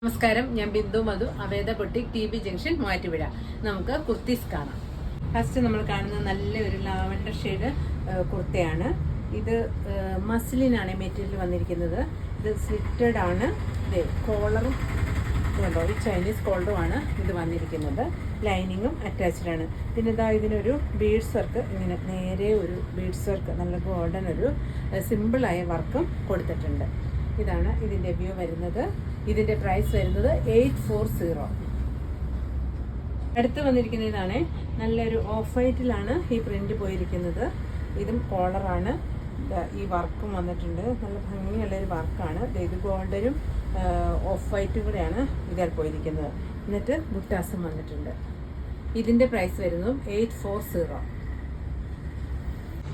നമസ്കാരം, ഞാൻ ബിന്ദു മധു, അവേദ boutique, TB junction, Muvattupuzha. നമുക്ക് കുർത്തീസ് കാണാം. ഫസ്റ്റ് നമ്മൾ കാണുന്നത് നല്ലൊരു ലാവൻഡർ ഷെയ്ഡ് കുർത്തയാണ്. ഇത് മസ്ലിനാണ് മെറ്റീരിയൽ വന്നിരിക്കുന്നത്. ഇത് സ്ലിറ്റഡ് ആണ്. ഇത് കോളറും ഇതുണ്ടോ, ഈ ചൈനീസ് കോളറുമാണ് ഇത് വന്നിരിക്കുന്നത്. ലൈനിങ്ങും അറ്റാച്ച്ഡ് ആണ്. പിന്നെ ഇതാ ഇതിനൊരു ബീഡ്സ് വർക്ക്, ഇങ്ങനെ നേരെ ഒരു ബീഡ്സ് വർക്ക്, നല്ല ഗോൾഡൻ ഒരു സിമ്പിളായ വർക്കും കൊടുത്തിട്ടുണ്ട്. ഇതാണ് ഇതിൻ്റെ വ്യൂ വരുന്നത്. ഇതിൻ്റെ പ്രൈസ് വരുന്നത് 840. അടുത്ത് വന്നിരിക്കുന്ന ഇതാണ്. നല്ലൊരു ഓഫ് വൈറ്റിലാണ് ഈ പ്രിന്റ് പോയിരിക്കുന്നത്. ഇതും കോളറാണ്. ഈ വർക്കും വന്നിട്ടുണ്ട്. നല്ല ഭംഗിയുള്ളൊരു വർക്കാണ്. ഇത് ഗോൾഡനും ഓഫ് വൈറ്റും കൂടെയാണ് ഇതിൽ പോയിരിക്കുന്നത്. എന്നിട്ട് ബുട്ടാസും വന്നിട്ടുണ്ട്. ഇതിൻ്റെ പ്രൈസ് വരുന്നതും 840.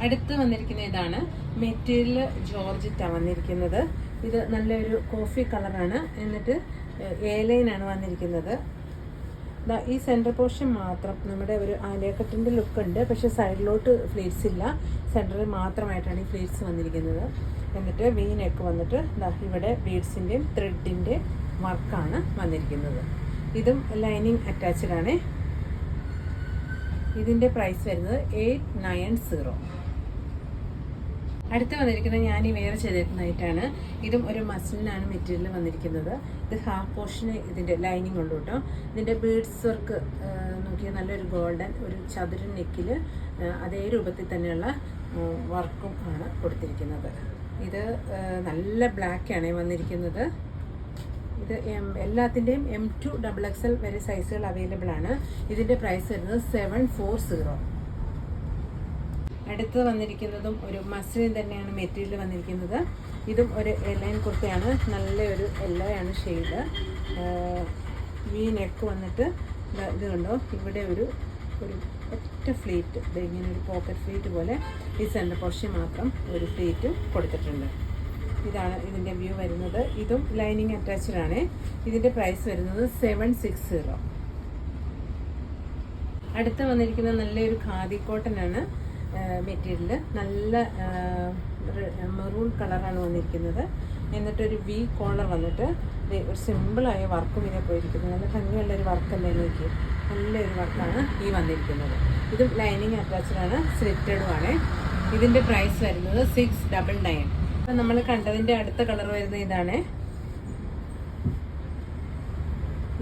അടുത്ത് വന്നിരിക്കുന്ന ഇതാണ്. മെറ്റീരിയൽ ജോർജറ്റാണ് വന്നിരിക്കുന്നത്. ഇത് നല്ലൊരു കോഫി കളറാണ്. എന്നിട്ട് എ-ലൈനാണ് വന്നിരിക്കുന്നത്. ഈ സെൻറ്റർ പോർഷൻ മാത്രം നമ്മുടെ ഒരു ആലിയക്കട്ടിൻ്റെ ലുക്ക് ഉണ്ട്, പക്ഷെ സൈഡിലോട്ട് ഫ്ലീറ്റ്സ് ഇല്ല. സെൻറ്ററിൽ മാത്രമായിട്ടാണ് ഈ ഫ്ലീറ്റ്സ് വന്നിരിക്കുന്നത്. എന്നിട്ട് വി നെക്ക് വന്നിട്ട് ഇവിടെ ബീഡ്സിൻ്റെയും ത്രെഡിൻ്റെ വർക്കാണ് വന്നിരിക്കുന്നത്. ഇതും ലൈനിങ് അറ്റാച്ച്ഡ് ആണ്. ഇതിൻ്റെ പ്രൈസ് വരുന്നത് 890. അടുത്ത് വന്നിരിക്കുന്നത് ഞാൻ ഈ വേറെ ചെയ്തിരിക്കുന്നതായിട്ടാണ്. ഇതും ഒരു മസ്ലിനാണ് മെറ്റീരിയൽ വന്നിരിക്കുന്നത്. ഇത് ഹാഫ് പോർഷന് ഇതിൻ്റെ ലൈനിങ് ഉള്ളൂ കേട്ടോ. ഇതിൻ്റെ ബീഡ്സ് വർക്ക് നോക്കിയാൽ നല്ലൊരു ഗോൾഡൻ ഒരു ചതുര നെക്കിൽ അതേ രൂപത്തിൽ തന്നെയുള്ള വർക്കും ആണ് കൊടുത്തിരിക്കുന്നത്. ഇത് നല്ല ബ്ലാക്കാണ് വന്നിരിക്കുന്നത്. ഇത് എല്ലാത്തിൻ്റെയും M2 XXL വരെ സൈസുകൾ അവൈലബിൾ ആണ്. ഇതിൻ്റെ പ്രൈസ് വരുന്നത് 740. അടുത്ത് വന്നിരിക്കുന്നതും ഒരു മസ്ലിൻ തന്നെയാണ് മെറ്റീരിയൽ വന്നിരിക്കുന്നത്. ഇതും ഒരു എലൈൻ കുർത്തയാണ്. നല്ലൊരു യെല്ലോയാണ് ഷെയ്ഡ്. വി നെക്ക് വന്നിട്ട് ഇത് കണ്ടോ, ഇവിടെ ഒരു ഒറ്റ ഫ്ലീറ്റ്, ഇങ്ങനെ ഒരു പോക്കറ്റ് ഫ്ലീറ്റ് പോലെ ഈ സെൻറ്റർ പോർഷൻ മാത്രം ഒരു ഫ്ലീറ്റും കൊടുത്തിട്ടുണ്ട്. ഇതാണ് ഇതിൻ്റെ വ്യൂ വരുന്നത്. ഇതും ലൈനിങ് അറ്റാച്ച്ഡ് ആണ്. ഇതിൻ്റെ പ്രൈസ് വരുന്നത് 760. അടുത്ത് വന്നിരിക്കുന്നത് നല്ലൊരു ഖാദി കോട്ടനാണ് മെറ്റീരിയൽ. നല്ല മെറൂൺ കളറാണ് വന്നിരിക്കുന്നത്. എന്നിട്ടൊരു വി കോളർ വന്നിട്ട് ഒരു സിമ്പിളായ വർക്കും ഇതിനെ പോയിരിക്കുന്നത്. നല്ല ഭംഗിയുള്ളൊരു വർക്കല്ലേ നോക്കി, നല്ലൊരു വർക്കാണ് ഈ വന്നിരിക്കുന്നത്. ഇതും ലൈനിങ് അറ്റാച്ച്ഡ് ആണ്, സ്ലിറ്റഡും ആണ്. ഇതിൻ്റെ പ്രൈസ് വരുന്നത് 699. അപ്പം നമ്മൾ കണ്ടതിൻ്റെ അടുത്ത കളർ വരുന്നത് ഇതാണ്.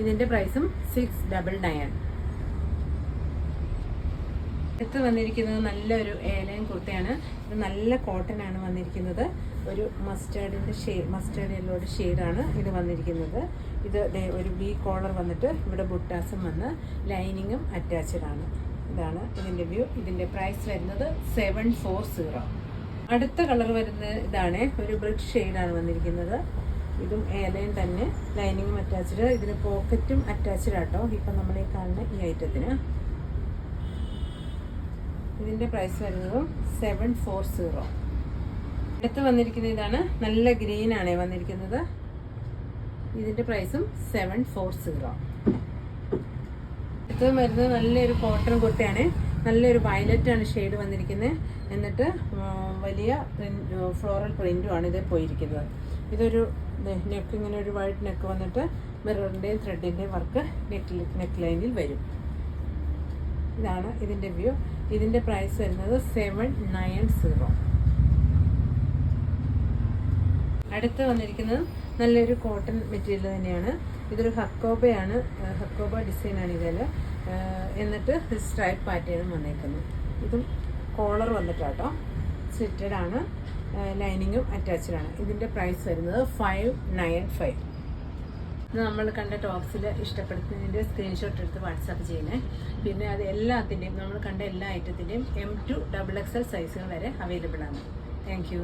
ഇതിൻ്റെ പ്രൈസും 699. അടുത്ത് വന്നിരിക്കുന്നത് നല്ലൊരു എ-ലൈൻ കുർത്തയാണ്. ഇത് നല്ല കോട്ടൺ ആണ് വന്നിരിക്കുന്നത്. ഒരു മസ്റ്റേർഡ് യെല്ലോയുടെ ഷെയ്ഡാണ് ഇത് വന്നിരിക്കുന്നത്. ഇത് ഒരു വി കോളർ വന്നിട്ട് ഇവിടെ ബുട്ടാസും വന്ന് ലൈനിങ്ങും അറ്റാച്ച്ഡ് ആണ്. ഇതാണ് ഇതിൻ്റെ വ്യൂ. ഇതിൻ്റെ പ്രൈസ് വരുന്നത് 740. അടുത്ത കളർ വരുന്നത് ഇതാണ്. ഒരു ബ്രിക്ക് ഷെയ്ഡാണ് വന്നിരിക്കുന്നത്. ഇതും എ-ലൈൻ തന്നെ, ലൈനിങ്ങും അറ്റാച്ച്ഡ്. ഇതിന് പോക്കറ്റും അറ്റാച്ച്ഡ് ആട്ടോ ഇപ്പം നമ്മൾ ഈ കാണുന്ന ഈ ഐറ്റത്തിന്. ഇതിൻ്റെ പ്രൈസ് വരുന്നതും 740. അടുത്ത് വന്നിരിക്കുന്ന ഇതാണ്. നല്ല ഗ്രീനാണ് വന്നിരിക്കുന്നത്. ഇതിൻ്റെ പ്രൈസും 740. അടുത്ത് വരുന്നത് നല്ലൊരു കോട്ടൺ കുർത്തയാണ്. നല്ലൊരു വയലറ്റാണ് ഷെയ്ഡ് വന്നിരിക്കുന്നത്. എന്നിട്ട് വലിയ ഫ്ലോറൽ പ്രിൻറ്റുമാണ് ഇത് പോയിരിക്കുന്നത്. ഇതൊരു നെക്ക്, ഇങ്ങനെ ഒരു വൈറ്റ് നെക്ക് വന്നിട്ട് മിററിൻ്റെയും ത്രെഡിൻ്റെയും വർക്ക് നെക്ക് ലൈനിൽ വരും. ഇതാണ് ഇതിൻ്റെ വ്യൂ. ഇതിൻ്റെ പ്രൈസ് വരുന്നത് 790. അടുത്ത് വന്നിരിക്കുന്നത് നല്ലൊരു കോട്ടൺ മെറ്റീരിയൽ തന്നെയാണ്. ഇതൊരു ഹക്കോബയാണ്, ഹക്കോബ ഡിസൈനാണ് ഇതിൽ. എന്നിട്ട് സ്ട്രൈപ്പ് പാറ്റേണും വന്നേക്കുന്നു. ഇതും കോളർ വന്നിട്ടാട്ടോ, സ്ലിറ്റഡ് ആണ്, ലൈനിങ്ങും അറ്റാച്ച്ഡ് ആണ്. ഇതിൻ്റെ പ്രൈസ് വരുന്നത് 595. ഇത് നമ്മൾ കണ്ട ടോപ്സിൽ ഇഷ്ടപ്പെടുന്നതിൻ്റെ സ്ക്രീൻഷോട്ട് എടുത്ത് വാട്സാപ്പ് ചെയ്യണേ. പിന്നെ അത് എല്ലാത്തിൻ്റെയും, നമ്മൾ കണ്ട എല്ലാ ഐറ്റത്തിൻ്റെയും M2 XXL സൈസുകൾ വരെ അവൈലബിൾ ആണ്. Thank you.